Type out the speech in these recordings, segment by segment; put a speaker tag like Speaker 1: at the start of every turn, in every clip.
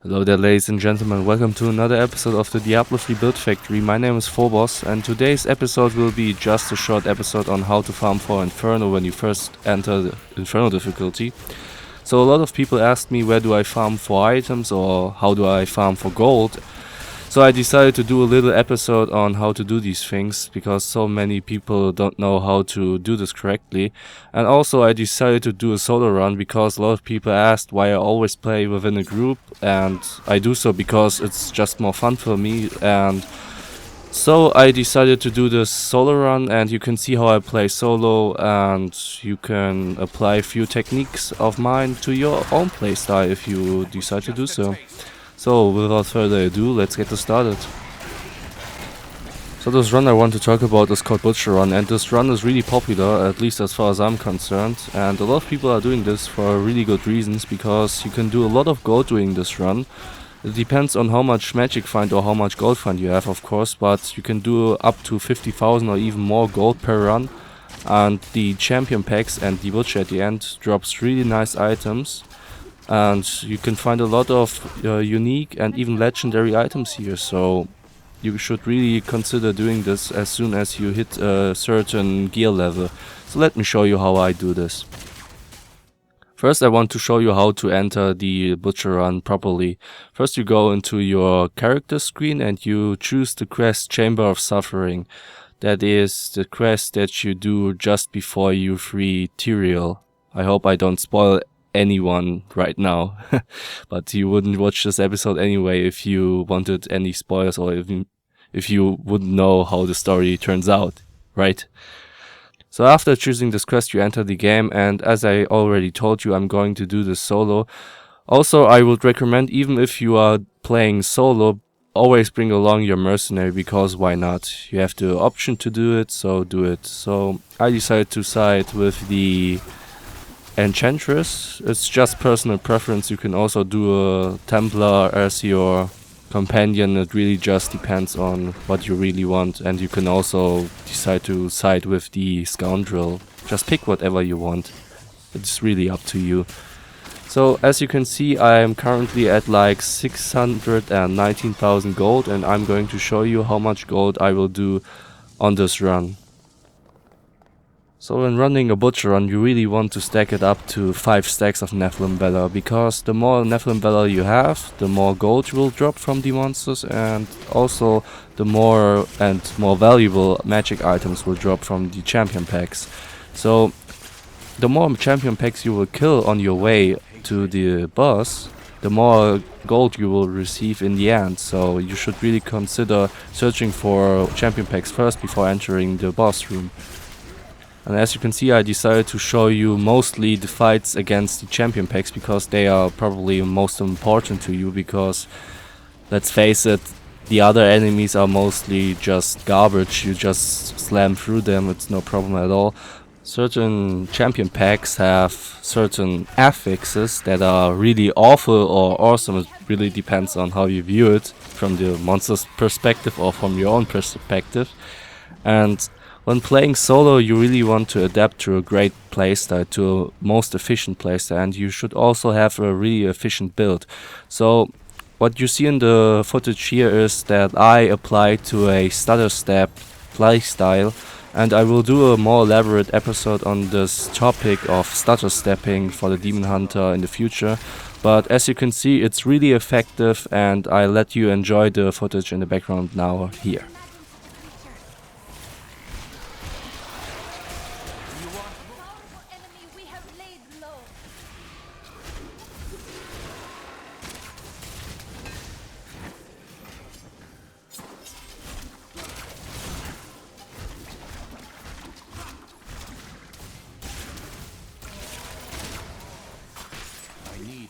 Speaker 1: Hello there, ladies and gentlemen, welcome to another episode of the Diablo 3 Build Factory. My name is Phobos, and today's episode will be just a short episode on how to farm for Inferno when you first enter the Inferno difficulty. So a lot of people asked me where do I farm for items or how do I farm for gold. So I decided to do a little episode on how to do these things, because so many people don't know how to do this correctly. And also I decided to do a solo run because a lot of people asked why I always play within a group, and I do so because it's just more fun for me. And so I decided to do this solo run, and you can see how I play solo, and you can apply a few techniques of mine to your own playstyle if you decide to do so. So, without further ado, let's get this started. So this run I want to talk about is called Butcher Run, and this run is really popular, at least as far as I'm concerned, and a lot of people are doing this for really good reasons, because you can do a lot of gold doing this run. It depends on how much magic find or how much gold find you have, of course, but you can do up to 50,000 or even more gold per run, and the champion packs and the Butcher at the end drops really nice items. And you can find a lot of unique and even legendary items here, so you should really consider doing this as soon as you hit a certain gear level. So let me show you how I do this. First I want to show you how to enter the Butcher Run properly. First you go into your character screen and you choose the quest Chamber of Suffering. That is the quest that you do just before you free Tyrael. I hope I don't spoil anyone right now, but you wouldn't watch this episode anyway if you wanted any spoilers, or even if you wouldn't know how the story turns out, right? So after choosing this quest you enter the game, and as I already told you, I'm going to do this solo. Also, I would recommend, even if you are playing solo, always bring along your mercenary, because why not? You have the option to do it, so do it. So I decided to side with the Enchantress. It's just personal preference. You can also do a Templar as your companion. It really just depends on what you really want, and you can also decide to side with the Scoundrel. Just pick whatever you want. It's really up to you. So as you can see, I am currently at like 619,000 gold, and I'm going to show you how much gold I will do on this run. So when running a Butcher Run, you really want to stack it up to 5 stacks of Nephilim Valor, because the more Nephilim Valor you have, the more gold you will drop from the monsters, and also the more and more valuable magic items will drop from the champion packs. So the more champion packs you will kill on your way to the boss, the more gold you will receive in the end. So you should really consider searching for champion packs first before entering the boss room. And as you can see, I decided to show you mostly the fights against the champion packs, because they are probably most important to you, because let's face it, the other enemies are mostly just garbage. You just slam through them, it's no problem at all. Certain champion packs have certain affixes that are really awful or awesome. It really depends on how you view it, from the monster's perspective or from your own perspective. And when playing solo, you really want to adapt to a great playstyle, to a most efficient playstyle, and you should also have a really efficient build. So what you see in the footage here is that I applied to a stutter step playstyle, and I will do a more elaborate episode on this topic of stutter stepping for the Demon Hunter in the future. But as you can see, it's really effective, and I let you enjoy the footage in the background now here.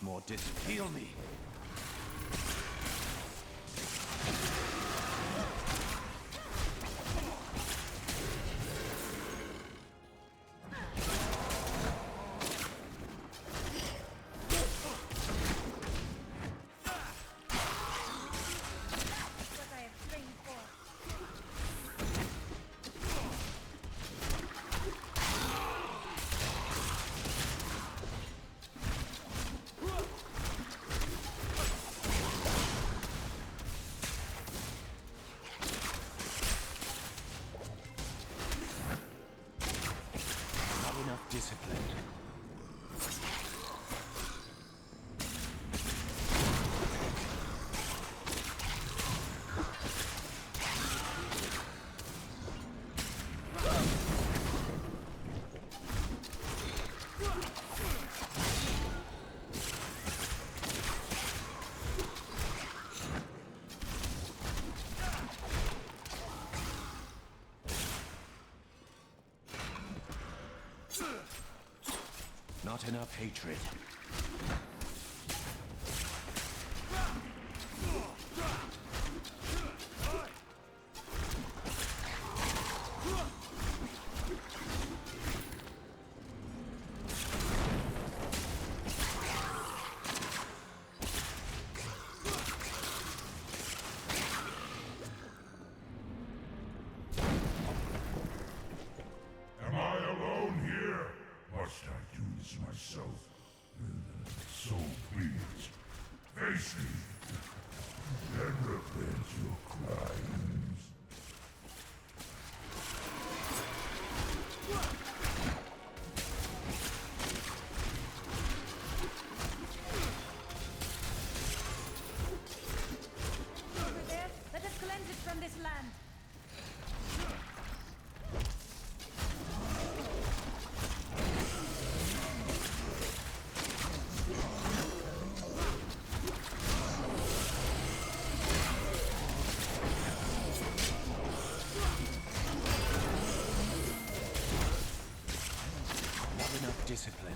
Speaker 2: More disc. Heal me. disciplined. Not enough hatred.
Speaker 3: Am I alone here? Must I do this myself? So be it. Face me, and repent your crimes.
Speaker 4: Over there, let us cleanse it from this land.
Speaker 2: Not enough discipline.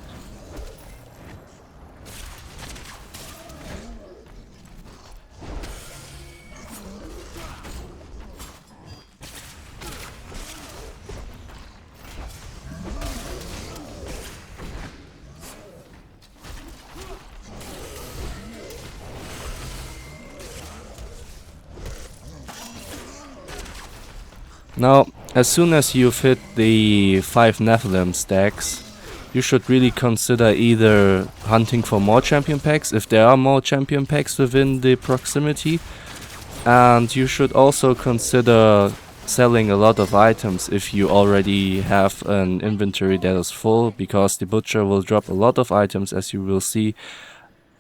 Speaker 1: Now, as soon as you've hit the 5 Nephilim stacks, you should really consider either hunting for more champion packs, if there are more champion packs within the proximity, and you should also consider selling a lot of items if you already have an inventory that is full, because the butcher will drop a lot of items, as you will see,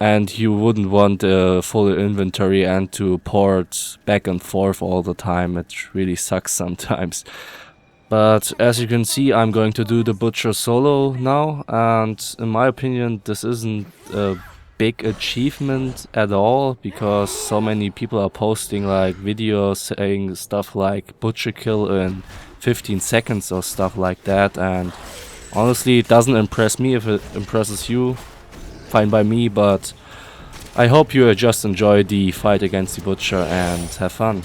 Speaker 1: and you wouldn't want a full inventory and to port back and forth all the time. It really sucks sometimes. But as you can see, I'm going to do the butcher solo now, and in my opinion this isn't a big achievement at all, because so many people are posting like videos saying stuff like butcher kill in 15 seconds or stuff like that, and honestly it doesn't impress me. If it impresses you, fine by me, but I hope you just enjoy the fight against the butcher and have fun.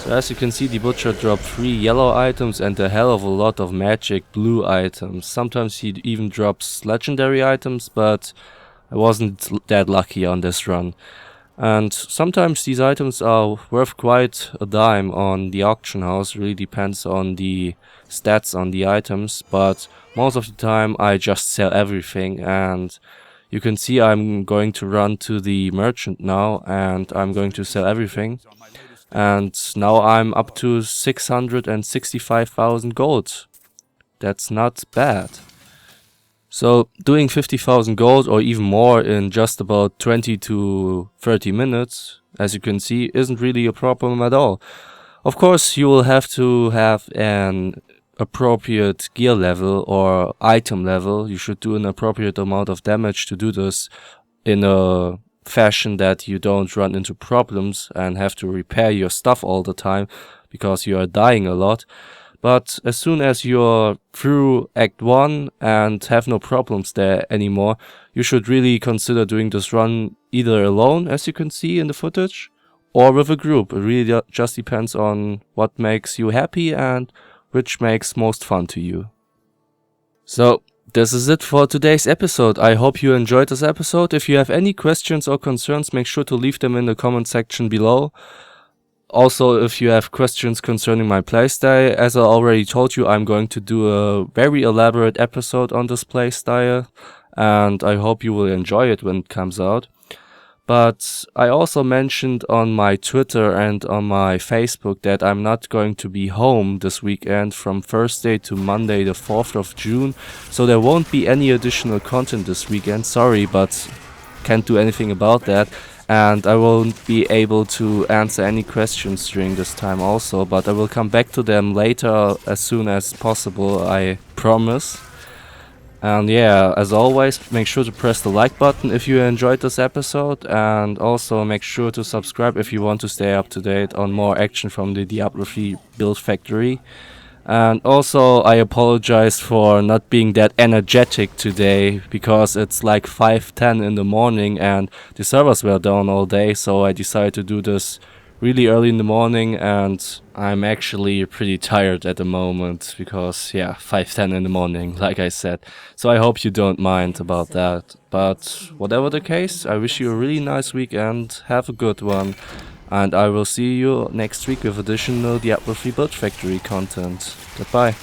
Speaker 1: So as you can see, the butcher dropped 3 yellow items and a hell of a lot of magic blue items. Sometimes he even drops legendary items, but I wasn't that lucky on this run. And sometimes these items are worth quite a dime on the auction house. Really depends on the stats on the items, but most of the time I just sell everything. And you can see I'm going to run to the merchant now, and I'm going to sell everything. And now I'm up to 665,000 gold. That's not bad. So doing 50,000 gold or even more in just about 20 to 30 minutes, as you can see, isn't really a problem at all. Of course, you will have to have an appropriate gear level or item level. You should do an appropriate amount of damage to do this in a fashion that you don't run into problems and have to repair your stuff all the time because you are dying a lot. But as soon as you're through Act 1 and have no problems there anymore, you should really consider doing this run either alone, as you can see in the footage, or with a group. It really just depends on what makes you happy and which makes most fun to you. So, this is it for today's episode. I hope you enjoyed this episode. If you have any questions or concerns, make sure to leave them in the comment section below. Also, if you have questions concerning my playstyle, as I already told you, I'm going to do a very elaborate episode on this playstyle, and I hope you will enjoy it when it comes out. But I also mentioned on my Twitter and on my Facebook that I'm not going to be home this weekend from Thursday to Monday the 4th of June, so there won't be any additional content this weekend. Sorry, but can't do anything about that. And I won't be able to answer any questions during this time also, but I will come back to them later as soon as possible, I promise. And yeah, as always, make sure to press the like button if you enjoyed this episode, and also make sure to subscribe if you want to stay up to date on more action from the Diablo 3 build factory. And also, I apologize for not being that energetic today, because it's like 5:10 in the morning and the servers were down all day, so I decided to do this really early in the morning, and I'm actually pretty tired at the moment, because yeah, 5:10 in the morning, like I said. So I hope you don't mind about that. But whatever the case, I wish you a really nice weekend, have a good one. And I will see you next week with additional Diablo 3 Build Factory content. Goodbye.